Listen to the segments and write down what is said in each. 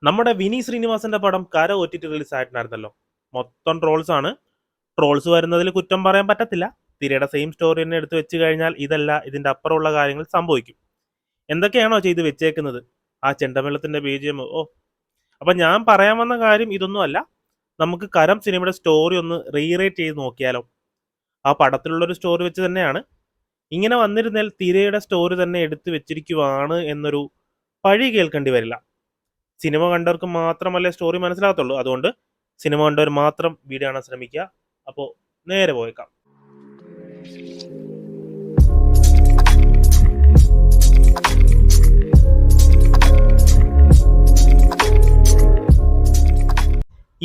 നമ്മുടെ വിനി ശ്രീനിവാസന്റെ പടം കര OTT റിലീസ് ആയിട്ടുണ്ടായിരുന്നല്ലോ. മൊത്തം ട്രോൾസ് ആണ്. ട്രോൾസ് വരുന്നതിൽ കുറ്റം പറയാൻ പറ്റത്തില്ല. തിരയുടെ സെയിം സ്റ്റോറി തന്നെ എടുത്ത് വെച്ച് കഴിഞ്ഞാൽ ഇതല്ല ഇതിന്റെ അപ്പുറമുള്ള കാര്യങ്ങൾ സംഭവിക്കും. എന്തൊക്കെയാണോ ചെയ്ത് വെച്ചേക്കുന്നത്? ആ ചെണ്ടമേളത്തിന്റെ BGM. അപ്പൊ ഞാൻ പറയാൻ വന്ന കാര്യം ഇതൊന്നും അല്ല. നമുക്ക് കരം സിനിമയുടെ സ്റ്റോറി ഒന്ന് റീറേറ്റ് ചെയ്ത് നോക്കിയാലോ? ആ പടത്തിലുള്ളൊരു സ്റ്റോറി വെച്ച് തന്നെയാണ്. ഇങ്ങനെ വന്നിരുന്നാൽ തിരയുടെ സ്റ്റോറി തന്നെ എടുത്തു വെച്ചിരിക്കുവാണ് എന്നൊരു പഴി കേൾക്കേണ്ടി വരില്ല. സിനിമ കണ്ടവർക്ക് മാത്രമല്ലേ സ്റ്റോറി മനസ്സിലാകത്തുള്ളൂ. അതുകൊണ്ട് സിനിമ കണ്ടവർ മാത്രം വീഡിയോ കാണാൻ ശ്രമിക്കുക. അപ്പോൾ നേരെ പോയേക്കാം.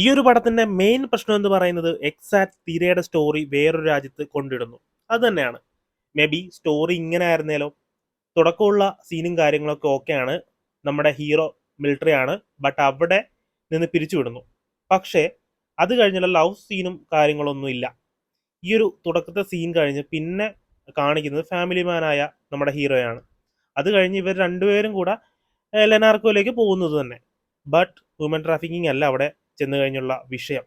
ഈ ഒരു പടത്തിന്റെ മെയിൻ പ്രശ്നം എന്ന് പറയുന്നത് എക്സാക്ട് തിരയുടെ സ്റ്റോറി വേറൊരു രാജ്യത്ത് കൊണ്ടിടുന്നു. അത് തന്നെയാണ്. മേ ബി സ്റ്റോറി ഇങ്ങനെ ആയിരുന്നേലോ. തുടക്കമുള്ള സീനും കാര്യങ്ങളൊക്കെ ഓക്കെയാണ്. നമ്മുടെ ഹീറോ മിലിറ്ററി ആണ്, ബട്ട് അവിടെ നിന്ന് പിരിച്ചുവിടുന്നു. പക്ഷേ അത് കഴിഞ്ഞുള്ള ലവ് സീനും കാര്യങ്ങളൊന്നും ഇല്ല. ഈ ഒരു തുടക്കത്തെ സീൻ കഴിഞ്ഞ് പിന്നെ കാണിക്കുന്നത് ഫാമിലി മാനായ നമ്മുടെ ഹീറോയാണ്. അത് കഴിഞ്ഞ് ഇവർ രണ്ടുപേരും കൂടെ ലെനാർക്കോയിലേക്ക് പോകുന്നത് തന്നെ. ബട്ട് ഹ്യൂമൻ ട്രാഫിക്കിംഗ് അല്ല അവിടെ ചെന്ന് കഴിഞ്ഞുള്ള വിഷയം.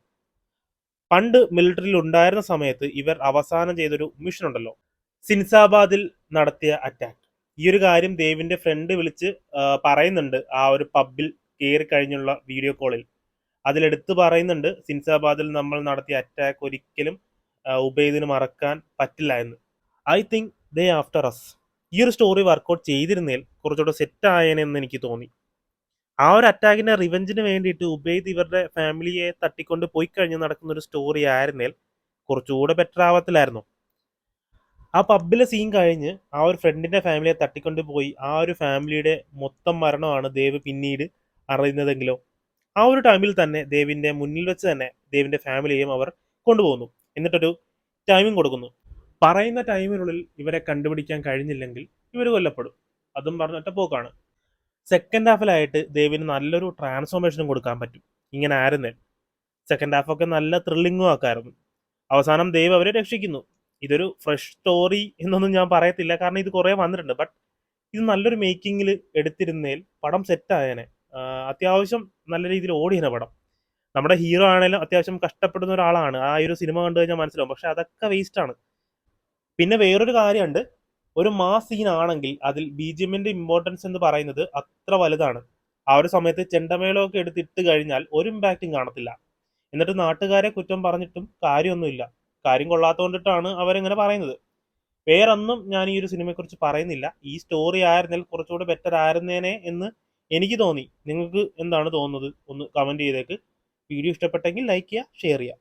പണ്ട് മിലിറ്ററിയിൽ ഉണ്ടായിരുന്ന സമയത്ത് ഇവർ അവസാനം ചെയ്തൊരു മിഷൻ ഉണ്ടല്ലോ, സിൻസാബാദിൽ നടത്തിയ അറ്റാക്ക്. ഈ ഒരു കാര്യം ദേവിന്റെ ഫ്രണ്ട് വിളിച്ച് പറയുന്നുണ്ട് ആ ഒരു പബ്ബിൽ കയറി കഴിഞ്ഞുള്ള വീഡിയോ കോളിൽ. അതിലെടുത്ത് പറയുന്നുണ്ട് സിൻസാബാദിൽ നമ്മൾ നടത്തിയ അറ്റാക്ക് ഒരിക്കലും ഉബൈദിന് മറക്കാൻ പറ്റില്ല എന്ന്. I think they after us. ഈ ഒരു സ്റ്റോറി വർക്കൗട്ട് ചെയ്തിരുന്നേൽ കുറച്ചുകൂടെ സെറ്റ് ആയേനെന്ന് എനിക്ക് തോന്നി. ആ ഒരു അറ്റാക്കിന്റെ റിവെഞ്ചിന് വേണ്ടിയിട്ട് ഉബൈദ് ഇവരുടെ ഫാമിലിയെ തട്ടിക്കൊണ്ട് പോയി കഴിഞ്ഞ് നടക്കുന്ന ഒരു സ്റ്റോറി ആയിരുന്നേൽ കുറച്ചുകൂടെ ബെറ്റർ ആവത്തില്ലായിരുന്നു. ആ പബ്ബിലെ സീൻ കഴിഞ്ഞ് ആ ഒരു ഫ്രണ്ടിന്റെ ഫാമിലിയെ തട്ടിക്കൊണ്ട് പോയി ആ ഒരു ഫാമിലിയുടെ മൊത്തം മരണമാണ് ദേവ് പിന്നീട് അറിയുന്നതെങ്കിലോ. ആ ഒരു ടൈമിൽ തന്നെ ദേവിന്റെ മുന്നിൽ വെച്ച് തന്നെ ദേവിന്റെ ഫാമിലിയെയും അവർ കൊണ്ടുപോകുന്നു. എന്നിട്ടൊരു ടൈമിംഗ് കൊടുക്കുന്നു. പറയുന്ന ടൈമിനുള്ളിൽ ഇവരെ കണ്ടുപിടിക്കാൻ കഴിഞ്ഞില്ലെങ്കിൽ ഇവർ കൊല്ലപ്പെടും. അതും പറഞ്ഞിട്ട് പോക്കാണ്. സെക്കൻഡ് ഹാഫിലായിട്ട് ദേവിന് നല്ലൊരു ട്രാൻസ്ഫോർമേഷനും കൊടുക്കാൻ പറ്റും. ഇങ്ങനെ ആയിരുന്നേ സെക്കൻഡ് ഹാഫൊക്കെ നല്ല ത്രില്ലിങ്ങും ആക്കായിരുന്നു. അവസാനം ദേവ് അവരെ രക്ഷിക്കുന്നു. ഇതൊരു ഫ്രഷ് സ്റ്റോറി എന്നൊന്നും ഞാൻ പറയത്തില്ല, കാരണം ഇത് കുറേ വന്നിട്ടുണ്ട്. ബട്ട് ഇത് നല്ലൊരു മേക്കിങ്ങിൽ എടുത്തിരുന്നേൽ പടം സെറ്റായേനെ. അത്യാവശ്യം നല്ല രീതിയിൽ ഓടിയനെ പടം. നമ്മുടെ ഹീറോ ആണെങ്കിലും അത്യാവശ്യം കഷ്ടപ്പെടുന്ന ഒരാളാണ്. ആ ഒരു സിനിമ കണ്ടു കഴിഞ്ഞാൽ മനസ്സിലാവും. പക്ഷെ അതൊക്കെ വേസ്റ്റാണ്. പിന്നെ വേറൊരു കാര്യമുണ്ട്, ഒരു മാസ് സീൻ ആണെങ്കിൽ അതിൽ BGMന്റെ ഇമ്പോർട്ടൻസ് എന്ന് പറയുന്നത് അത്ര വലുതാണ്. ആ ഒരു സമയത്ത് ചെണ്ടമേളമൊക്കെ എടുത്തിട്ട് കഴിഞ്ഞാൽ ഒരു ഇമ്പാക്റ്റും കാണത്തില്ല. എന്നിട്ട് നാട്ടുകാരെ കുറ്റം പറഞ്ഞിട്ടും കാര്യമൊന്നുമില്ല. കാര്യം കൊള്ളാത്തതുകൊണ്ടിട്ടാണ് അവരെങ്ങനെ പറയുന്നത്. വേറൊന്നും ഞാൻ ഈ ഒരു സിനിമയെക്കുറിച്ച് പറയുന്നില്ല. ഈ സ്റ്റോറി ആയിരുന്നാൽ കുറച്ചുകൂടെ ബെറ്റർ ആയിരുന്നേനെ എന്ന് എനിക്ക് തോന്നി. നിങ്ങൾക്ക് എന്താണ് തോന്നുന്നത്? ഒന്ന് കമന്റ് ചെയ്തേക്ക്. വീഡിയോ ഇഷ്ടപ്പെട്ടെങ്കിൽ ലൈക്ക് ചെയ്യുക, ഷെയർ ചെയ്യുക.